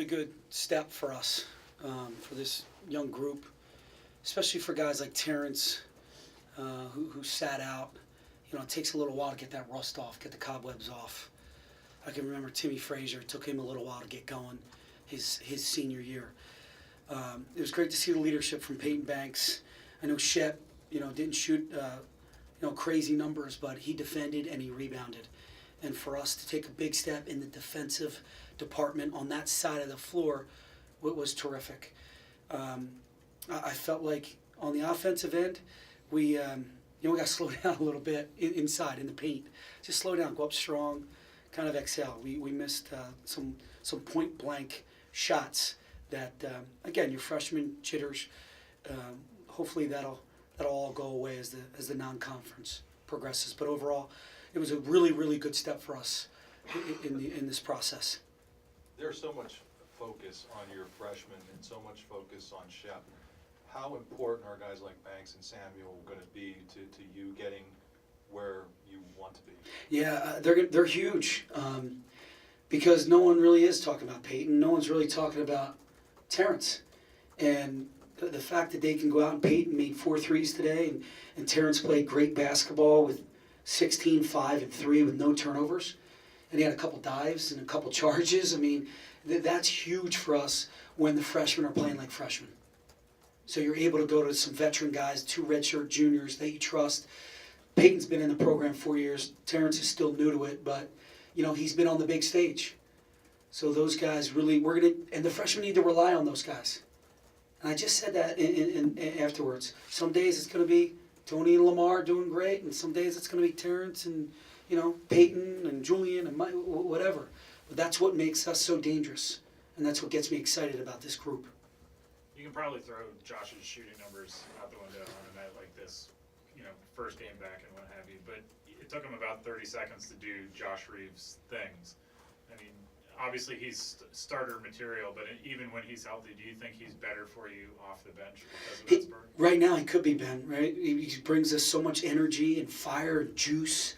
Really good step for us, for this young group, especially for guys like Terrence, who sat out. It takes a little while to get that rust off, get the cobwebs off. I can remember Timmy Frazier. It took him a little while to get going his senior year. It was great to see the leadership from Peyton Banks. I know Shep, didn't shoot, crazy numbers, but he defended and he rebounded. And for us to take a big step in the defensive department on that side of the floor was terrific. I felt like on the offensive end, we got to slow down a little bit inside in the paint. Just slow down, go up strong, kind of exhale. We missed some point blank shots that again, your freshman jitters. Hopefully that'll all go away as the non-conference progresses. But overall, it was a really, really good step for us in this process. There's so much focus on your freshmen and so much focus on Shep. How important are guys like Banks and Samuel going to be to you getting where you want to be? Yeah, they're huge because no one really is talking about Peyton. No one's really talking about Terrence. And the fact that they can go out and Peyton made 4 threes today and Terrence played great basketball with 16, 5, and 3 with no turnovers. And he had a couple dives and a couple charges. I mean, that's huge for us when the freshmen are playing like freshmen. So you're able to go to some veteran guys, 2 redshirt juniors that you trust. Peyton's been in the program 4 years. Terrence is still new to it, but he's been on the big stage. So those guys really, and the freshmen need to rely on those guys. And I just said that in afterwards. Some days it's going to be Tony and Lamar doing great, and some days it's going to be Terrence and Peyton and Julian and Mike, whatever. But that's what makes us so dangerous, and that's what gets me excited about this group. You can probably throw Josh's shooting numbers out the window on a night like this, first game back and what have you. But it took him about 30 seconds to do Josh Reeves' things. I mean, obviously he's starter material, but even when he's healthy, do you think he's better for you off the bench because of Pittsburgh? Right now he could be, Ben, right? He brings us so much energy and fire and juice.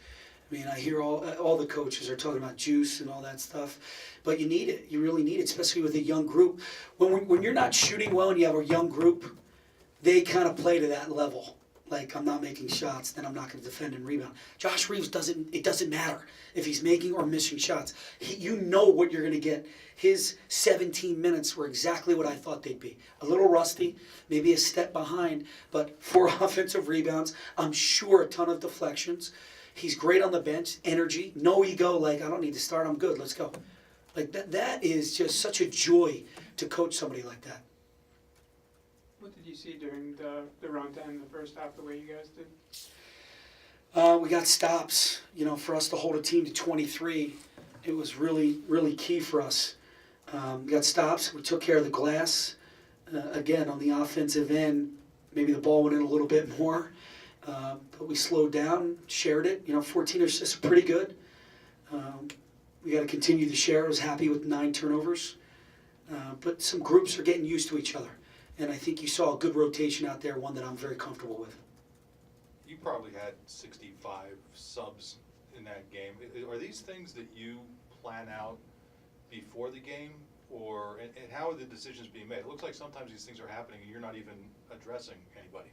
I mean, I hear all the coaches are talking about juice and all that stuff, but you need it. You really need it, especially with a young group. When you're not shooting well and you have a young group, they kind of play to that level. Like, I'm not making shots, then I'm not going to defend and rebound. Josh Reeves it doesn't matter if he's making or missing shots. You know what you're going to get. His 17 minutes were exactly what I thought they'd be. A little rusty, maybe a step behind, but 4 offensive rebounds. I'm sure a ton of deflections. He's great on the bench, energy, no ego, like, I don't need to start, I'm good, let's go. Like, that is just such a joy to coach somebody like that. What did you see during the run time in the first half, the way you guys did? We got stops. For us to hold a team to 23, it was really, really key for us. We got stops. We took care of the glass. Again, on the offensive end, maybe the ball went in a little bit more. But we slowed down, shared it. 14 assists are pretty good. We got to continue to share. I was happy with 9 turnovers. But some groups are getting used to each other. And I think you saw a good rotation out there, one that I'm very comfortable with. You probably had 65 subs in that game. Are these things that you plan out before the game? And how are the decisions being made? It looks like sometimes these things are happening and you're not even addressing anybody.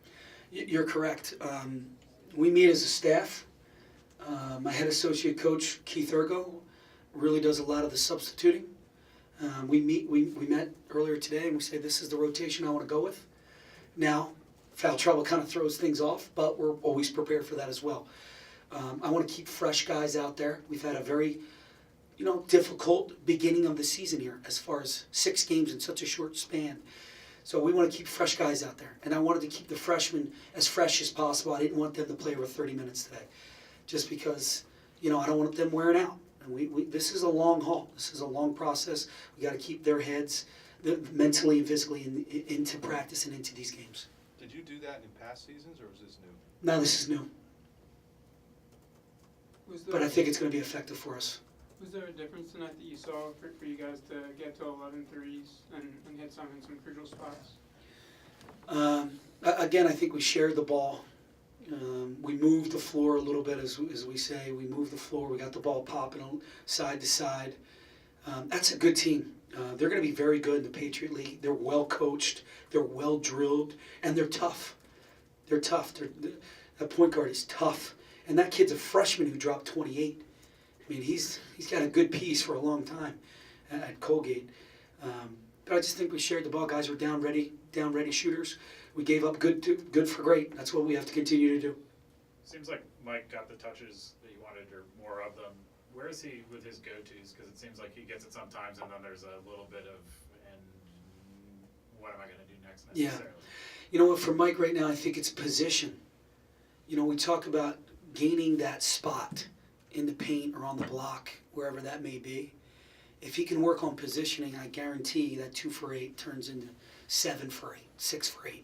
You're correct. We meet as a staff. My head associate coach, Keith Ergo, really does a lot of the substituting. We met earlier today and we say this is the rotation I want to go with. Now, foul trouble kind of throws things off, but we're always prepared for that as well. I want to keep fresh guys out there. We've had a very difficult beginning of the season here as far as 6 games in such a short span. So we want to keep fresh guys out there. And I wanted to keep the freshmen as fresh as possible. I didn't want them to play over 30 minutes today just because, I don't want them wearing out. And this is a long haul. This is a long process. We got to keep their heads mentally and physically into practice and into these games. Did you do that in past seasons, or was this new? No, this is new. But I think it's going to be effective for us. Was there a difference tonight that you saw for you guys to get to 11 threes and hit some in some crucial spots? Again, I think we shared the ball. We moved the floor a little bit, as we say. We moved the floor. We got the ball popping side to side. That's a good team. They're going to be very good in the Patriot League. They're well coached, they're well drilled, and they're tough. They're tough. That point guard is tough. And that kid's a freshman who dropped 28. I mean, he's got a good piece for a long time at Colgate. But I just think we shared the ball. Guys were down ready shooters. We gave up good for great. That's what we have to continue to do. Seems like Mike got the touches that you wanted, or more of them. Where is he with his go-tos? Because it seems like he gets it sometimes, and then there's a little bit of, and what am I going to do next necessarily? Yeah. You know what, for Mike right now, I think it's position. You know, we talk about gaining that spot in the paint or on the block, wherever that may be. If he can work on positioning, I guarantee that 2 for 8 turns into 7 for 8, 6 for 8.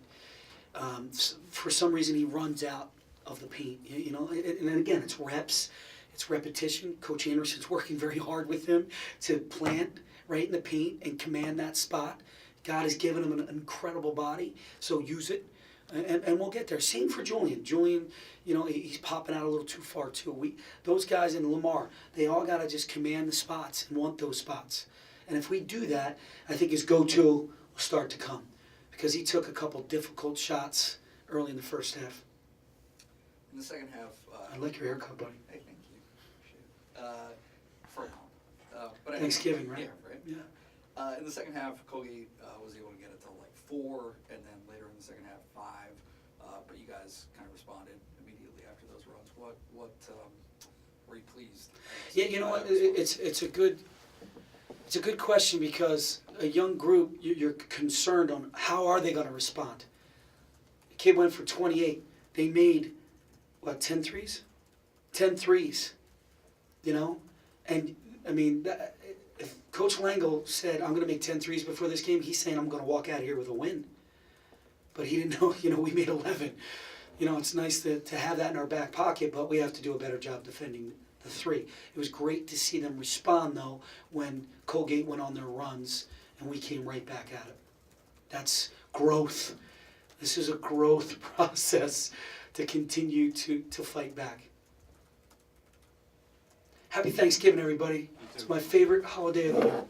For some reason, he runs out of the paint. You know, and then again, it's reps, it's repetition. Coach Anderson's working very hard with him to plant right in the paint and command that spot. God has given him an incredible body, so use it, and we'll get there. Same for Julian. Julian, you know, he's popping out a little too far too. Those guys in Lamar, they all got to just command the spots and want those spots. And if we do that, I think his go-to will start to come, because he took a couple difficult shots early in the first half. In the second half, I like your haircut, buddy. hey, thank you. Appreciate it. For now. But anyway, Thanksgiving, right? Yeah, right. Yeah. In the second half, Colgate was able to get it to like 4, and then later in the second half, 5. But you guys kind of responded immediately after those runs. What were you pleased? Yeah, you know what? It's a good question, because a young group, you're concerned on how are they going to respond. The kid went for 28. They made, what, 10 threes? 10 threes, you know? And, I mean, if Coach Langle said, I'm going to make 10 threes before this game, he's saying I'm going to walk out of here with a win. But he didn't know, you know, we made 11. You know, it's nice to have that in our back pocket, but we have to do a better job defending the 3. It was great to see them respond, though, when Colgate went on their runs and we came right back at it. That's growth. This is a growth process to continue to fight back. Happy Thanksgiving, everybody. It's my favorite holiday of the year.